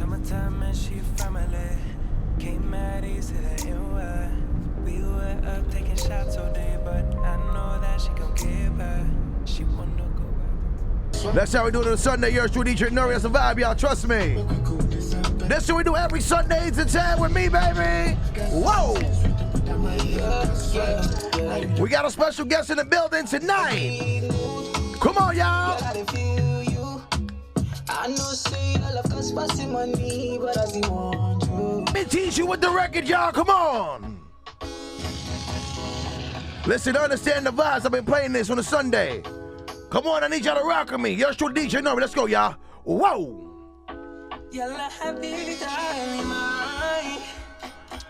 Summertime and she from LA. Came out east to the NY. We were up taking shots all day, but I know that she gon' get by. She wanna go back. That's how we do it on Sunday. Yours truly, DJ Norie. That's a vibe, y'all. Trust me. That's what we do every Sunday, 8 to 10 with me, baby. Whoa. We got a special guest in the building tonight. Come on, y'all. I know say I love cause passing money, but I still want you. Let me teach you with the record, y'all. Come on. Listen, understand the vibes. I've been playing this on a Sunday. Come on, I need y'all to rock with me. Yours truly, DJ Norie. Let's go, y'all. Whoa. Yalla Habibi, darling, mine.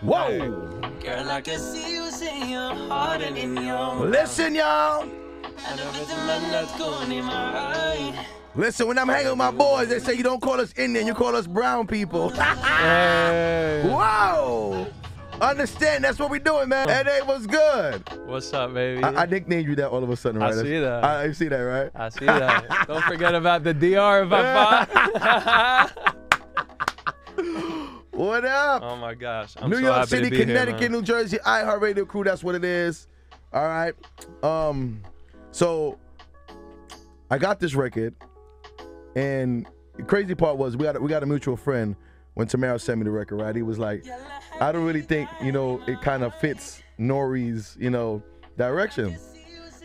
Whoa. Girl, I can see you say your heart and in your mouth. Listen, y'all. I know it's a man that's going in my eye. Listen, when I'm hanging with my boys, they say you don't call us Indian, you call us brown people. Hey. Whoa! Understand, that's what we doing, man. NA was good. What's up, baby? I nicknamed you that all of a sudden, right? I see that. You see that, right? I see that. Don't forget about the DR, Papa. What up? Oh my gosh. I'm New so York happy City, to be Connecticut, here, man. New Jersey, iHeartRadio crew, that's what it is. All right. So I got this record, and the crazy part was we got a mutual friend when Tamara sent me the record, right? He was like, I don't really think, it kind of fits Norie's, direction.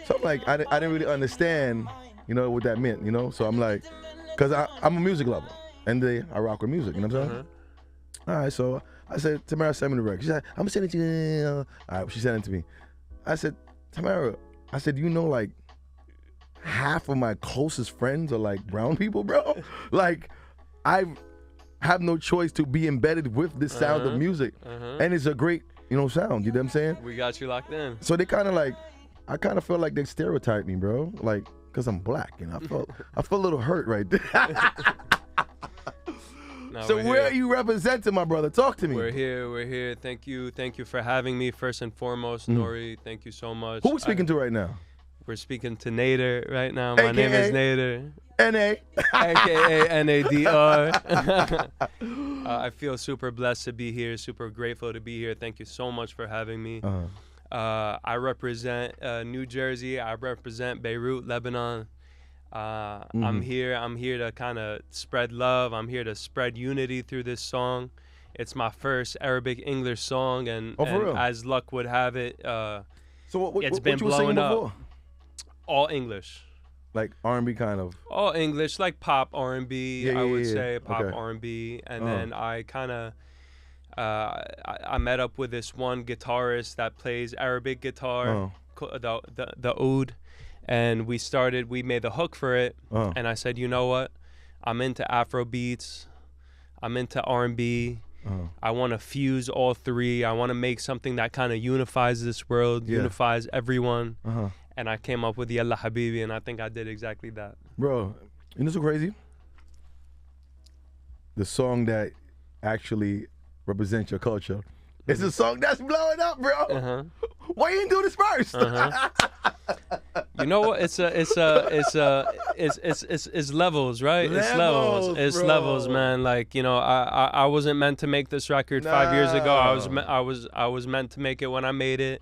So I'm like, I didn't really understand, what that meant, So I'm like, because I'm a music lover, and I rock with music, you know what I'm saying? All right, so I said, Tamara, send me the record. She said, I'm gonna send it to you. All right, she sent it to me. I said, Tamara, like half of my closest friends are like brown people, bro. Like, I have no choice to be embedded with this sound of music, and it's a great, sound. You know what I'm saying? We got you locked in. So they kind of like, I kind of feel like they stereotype me, bro. Like, cause I'm black, I felt a little hurt right there. No, So where are you representing, my brother? Talk to me. We're here. Thank you for having me, first and foremost, Norie. Thank you so much. Who we speaking to right now? We're speaking to Nader right now. My name is Nader. N.A. AKA Nadr. I feel super blessed to be here, super grateful to be here. Thank you so much for having me. I represent New Jersey. I represent Beirut, Lebanon. I'm here to kind of spread love. I'm here to spread unity through this song. It's my first Arabic English song, and as luck would have it, it's been blowing up. All English. Like R&B kind of. All English, like pop R&B, I would say pop Okay. R&B. And then I kind of, I met up with this one guitarist that plays Arabic guitar, the oud. And we made the hook for it. And I said, you know what? I'm into Afro beats. I'm into R&B. I want to fuse all three. I want to make something that kind of unifies this world, unifies everyone. And I came up with Yalla Habibi, and I think I did exactly that. Bro, you know what's so crazy? The song that actually represents your culture. It's a song that's blowing up, bro. Why you didn't do this first? You know what? It's levels, right? It's levels, man. Like, I wasn't meant to make this record 5 years ago. I was meant to make it when I made it,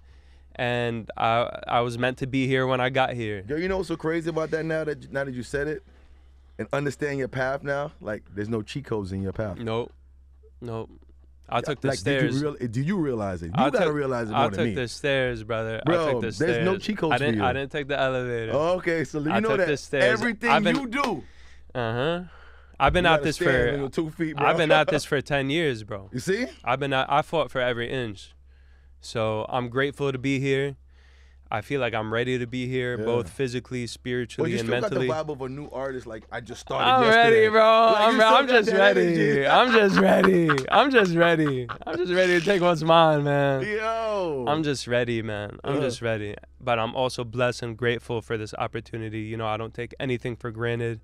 and I was meant to be here when I got here. Yo, you know what's so crazy about that now that you said it, and understand your path now? Like, there's no cheat codes in your path. Nope. I took the stairs. Did you realize it? You gotta realize it more than me. I took the stairs, brother. Bro, I took the stairs. there's no cheat codes for you. I didn't take the elevator. Oh, okay, so you know that everything you do. I've been at this for 2 feet, bro. I've been at this for 10 years, bro. You see? I fought for every inch. So I'm grateful to be here. I feel like I'm ready to be here, both physically, spiritually, and mentally. You still got the vibe of a new artist, like I just started I'm yesterday. ready, bro. Like, I'm just ready. I'm just ready. I'm just ready to take what's mine, man. Yo. I'm just ready, man. I'm just ready. But I'm also blessed and grateful for this opportunity. I don't take anything for granted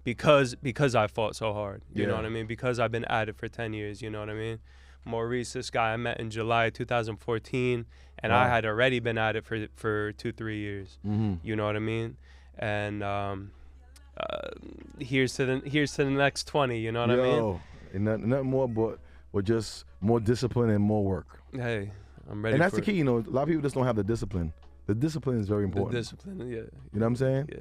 because I fought so hard. You know what I mean? Because I've been at it for 10 years, you know what I mean? Maurice, this guy I met in July 2014, and I had already been at it for 2-3 years. You know what I mean? And here's to the next 20. You know what I mean? and nothing more but just more discipline and more work. Hey, I'm ready. And that's for the key. You know, a lot of people just don't have the discipline. The discipline is very important. The discipline, yeah. You know what I'm saying? Yeah.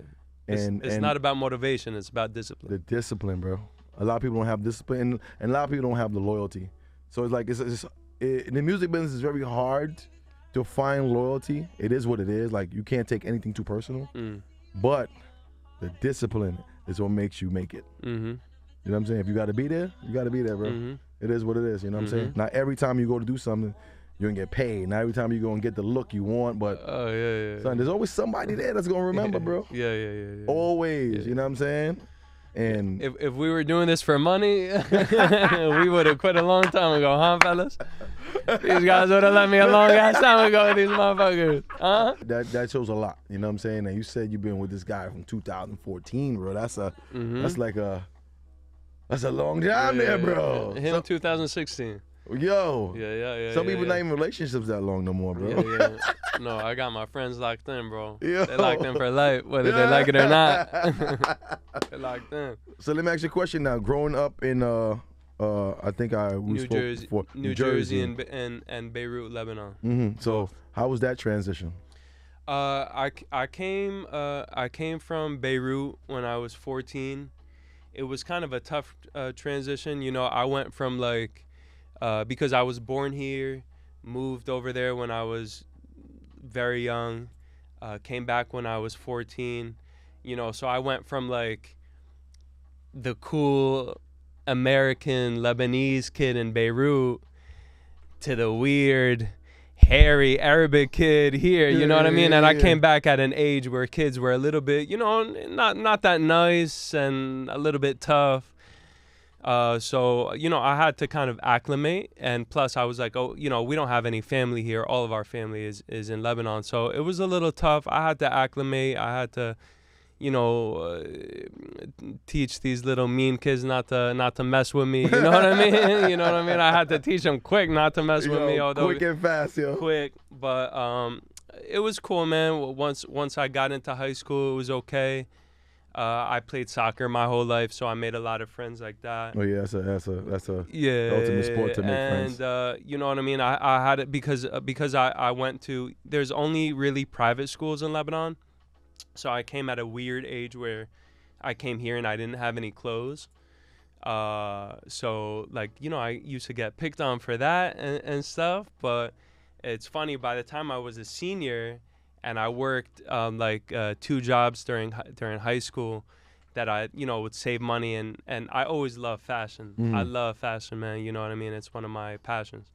And it's not about motivation. It's about discipline. The discipline, bro. A lot of people don't have discipline, and a lot of people don't have the loyalty. So it's like in the music business, it's very hard to find loyalty. It is what it is. Like, you can't take anything too personal. But the discipline is what makes you make it. Mm-hmm. You know what I'm saying? If you got to be there, you got to be there, bro. Mm-hmm. It is what it is. You know what I'm saying? Not every time you go to do something, you're going to get paid. Not every time you go and get the look you want, but son, there's always somebody there that's going to remember, bro. Yeah. Always. Yeah. You know what I'm saying? And if we were doing this for money, we would have quit a long time ago, huh, fellas? These guys would have let me a long ass time ago with these motherfuckers, huh? That shows a lot, you know what I'm saying? And you said you've been with this guy from 2014, bro. That's a long time there, bro. Him 2016. Yo. Yeah. Some people not even in relationships that long no more, bro. Yeah. No, I got my friends locked in, bro. Yo. They locked in for life, whether they like it or not. They locked in. So let me ask you a question now. Growing up in I think we spoke before. New Jersey and Beirut, Lebanon. Mm-hmm. So how was that transition? I came from Beirut when I was 14. It was kind of a tough transition. You know, I went from like because I was born here, moved over there when I was very young, came back when I was 14. You know, so I went from like the cool American Lebanese kid in Beirut to the weird hairy Arabic kid here, you know what I mean? And I came back at an age where kids were a little bit, you know, not that nice and a little bit tough. So, you know, I had to kind of acclimate, and plus I was like, oh, you know, we don't have any family here. All of our family is in Lebanon. So it was a little tough. I had to acclimate. I had to, you know, teach these little mean kids not to mess with me. You know what I mean? You know what I mean? I had to teach them quick not to mess with me. Although quick and fast, yo. Quick, but it was cool, man. Once I got into high school, it was okay. I played soccer my whole life, so I made a lot of friends like that. Oh yeah, that's a the ultimate sport to make friends. And you know what I mean? I had it because I went to, there's only really private schools in Lebanon. So I came at a weird age where I came here and I didn't have any clothes. So like, you know, I used to get picked on for that and stuff. But it's funny, by the time I was a senior and I worked 2 jobs during high school, that I, you know, would save money, and I always loved fashion. I love fashion, man. You know what I mean? It's one of my passions.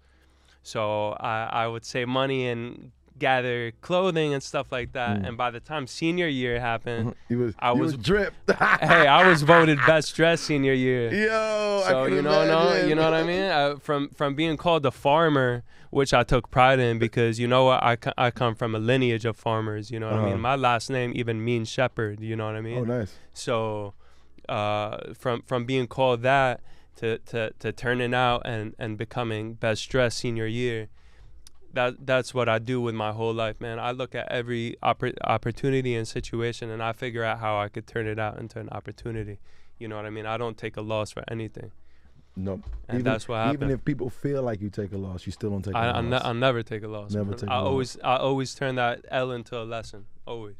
So I would save money and gather clothing and stuff like that. And by the time senior year happened, I was dripped. Hey, I was voted best dressed senior year. Yo, so you know what I mean? From being called a farmer, which I took pride in, because you know what, I come from a lineage of farmers. You know what I mean? My last name even means shepherd. You know what I mean? Oh, nice. So from being called that to turning out and becoming best dressed senior year. That's what I do with my whole life, man. I look at every opportunity and situation, and I figure out how I could turn it out into an opportunity. You know what I mean? I don't take a loss for anything. No. And that's what happened. Even if people feel like you take a loss, you still don't take a loss. I'll never take a loss. Never take a loss. I always turn that L into a lesson. Always.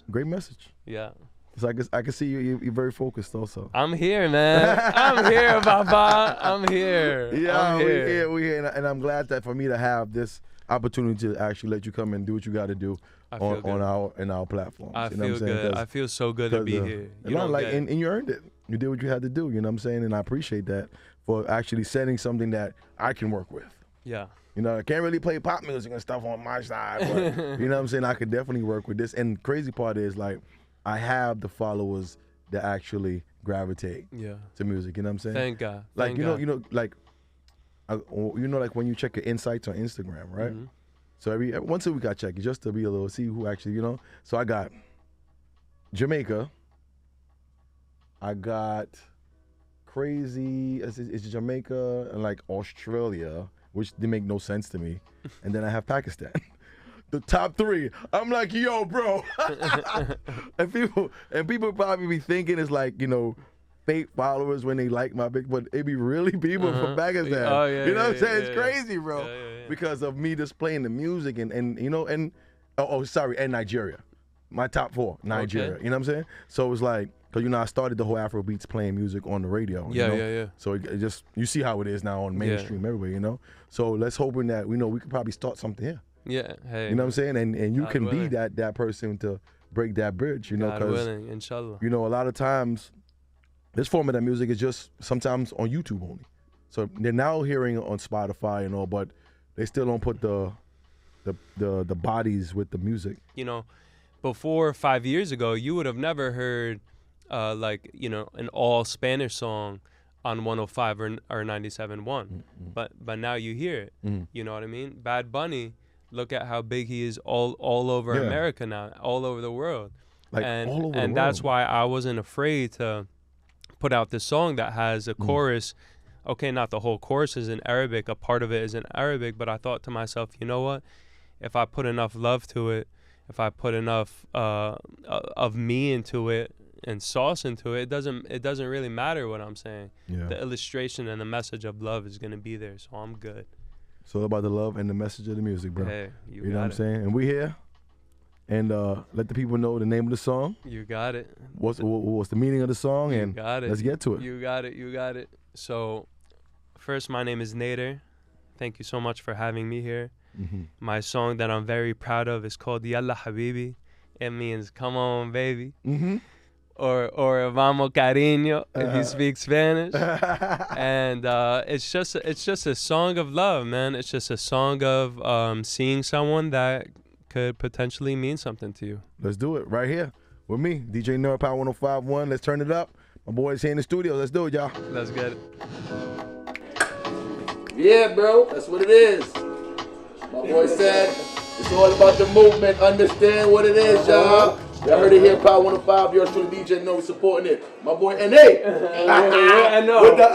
Great message. Yeah. So I can see you're very focused also. I'm here, man. I'm here, Baba. I'm here. Yeah, we're here. And I'm glad that for me to have this opportunity to actually let you come and do what you got to do on our platforms. I feel good. I feel so good to be here. And you earned it. You did what you had to do, you know what I'm saying? And I appreciate that for actually setting something that I can work with. Yeah. You know, I can't really play pop music and stuff on my side, but you know what I'm saying? I could definitely work with this. And crazy part is, like, I have the followers that actually gravitate to music. You know what I'm saying? Thank God. Like, like when you check your insights on Instagram, right? Mm-hmm. So once a week I check it just to be a little, see who actually, you know. So I got Jamaica. I got it's Jamaica and like Australia, which they make no sense to me. And then I have Pakistan. The top 3. I'm like, yo, bro. and people probably be thinking it's like, you know, fake followers when they like my big, but it be really people from Pakistan. Oh, yeah, you know what I'm yeah, saying? yeah, It's crazy, bro. Yeah. Because of me just playing the music and you know, and and Nigeria. My top 4, Nigeria. Okay. You know what I'm saying? So it was like, because, you know, I started the whole Afro beats playing music on the radio. You know? Yeah. So it just, you see how it is now on mainstream everywhere, you know? So let's hoping that, we could probably start something here. Yeah, hey. You know what I'm saying? And you God can willing. be that person to break that bridge, you know? God willing, inshallah. You know, a lot of times, this format of music is just sometimes on YouTube only. So they're now hearing it on Spotify and all, but they still don't put the bodies with the music. You know, before 5 years ago, you would have never heard an all Spanish song on 105 or 97.1. But now you hear it. You know what I mean? Bad Bunny, look at how big he is all over America now, all over the world. Like and all over the and world. that's why I wasn't afraid to put out this song that has a chorus. Okay, not the whole chorus is in Arabic, a part of it is in Arabic, but I thought to myself, you know what? If I put enough love to it, if I put enough of me into it and sauce into it, it doesn't really matter what I'm saying. Yeah. The illustration and the message of love is gonna be there, so I'm good. It's all about the love and the message of the music, bro. Hey, you know got what I'm it. saying? And we here. And let the people know the name of the song. You got it. What's the meaning of the song? And You got it. let's get to it. You got it. So, first, my name is Nader. Thank you so much for having me here. My song that I'm very proud of is called Yalla Habibi. It means come on, baby. Or vamos cariño if you speak Spanish. And it's just a song of love, man. It's just a song of seeing someone that could potentially mean something to you. Let's do it right here with me, DJ Norie Power 105.1. Let's turn it up. My boy's here in the studio. Let's do it, y'all. Let's get it. Yeah, bro, that's what it is. My boy said it's all about the movement. Understand what it is, y'all. Y'all heard it here, Power 105. Yours truly, DJ Norie, supporting it. My boy N.A. I know. With the